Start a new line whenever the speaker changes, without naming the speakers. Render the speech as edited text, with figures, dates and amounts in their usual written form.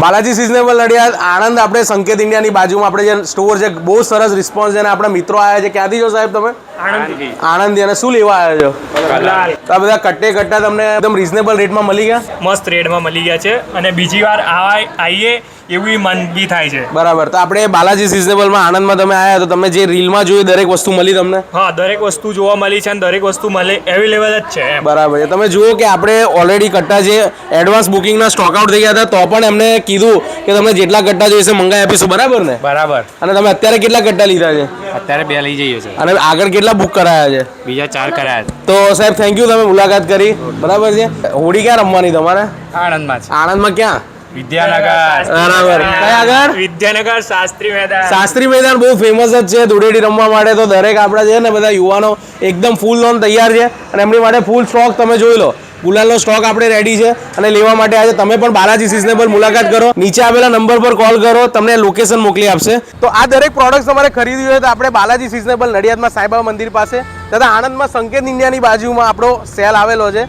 Balaji seasonable Nadiad Anand, આપણે સંકેત ઇન્ડિયાની બાજુમાં આપણે જે સ્ટોર છે, બહુ સરસ રિસ્પોન્સ છે અને આપણા મિત્રો આવ્યા છે. ક્યાંથી છો સાહેબ તમે? આણંદથી. અને શું લેવા આવ્યા છો? તો આ બધા કટ્ટા તમને એકદમ રીઝનેબલ રેટમાં મળી ગયા?
મસ્ત રેટમાં મળી ગયા છે અને બીજી વાર આવીએ એવી મન બી થાય છે.
બરાબર. તો આપણે બાલાજી સિઝનેબલમાં આણંદમાં તમે આવ્યા તો તમે જે રીલમાં જોઈ દરેક વસ્તુ મળી તમને?
હા, દરેક વસ્તુ જોવા મળી છે અને દરેક વસ્તુ મળે અવેલેબલ જ છે.
બરાબર છે. તમે જુઓ કે આપણે ઓલરેડી કટ્ટા જે એડવાન્સ બુકિંગના સ્ટોક આઉટ થઈ ગયા હતા, તો પણ એમને કીધું કે તમે જેટલા કટ્ટા જોઈશે મંગાવી આપીશું. બરાબર ને?
બરાબર.
અને તમે અત્યારે કેટલા કટ્ટા લીધા છે?
અત્યારે 2 લઈ જઈએ છે
અને આગળ કેટલા બુક કરાયા છે?
બીજા 4 કરાયા છે.
તો સાહેબ થેન્ક યુ, તમે મુલાકાત કરી. બરાબર છે. હોળી ક્યાં રમવાની તમારે?
આણંદમાં છે.
આણંદમાં ક્યાં?
વિદ્યાનગર.
બરાબર. કયા આગળ?
વિદ્યાનગર શાસ્ત્રી મેદાન.
શાસ્ત્રી મેદાન બહુ ફેમસ જ છે ધૂળેટી રમવા માટે. તો દરેક આપણા છે ને બધા યુવાનો એકદમ ફૂલ લોન તૈયાર છે અને એમની માટે ફૂલ સ્ટોક તમે જોઈ લો. ગુલાલનો સ્ટોક આપણે રેડી છે અને લેવા માટે આજે તમે પણ બાલાજી સિઝનેબલ મુલાકાત કરો. નીચે આવેલા નંબર પર કોલ કરો, તમને લોકેશન મોકલી આપશે. તો આ દરેક પ્રોડક્ટ તમારે ખરીદવી હોય તો આપણે બાલાજી સિઝનેબલ નડિયાદમાં સાંઈબાબા મંદિર પાસે તથા આણંદમાં સંકેત ઇન્ડિયાની બાજુમાં આપણો સેલ આવેલો છે.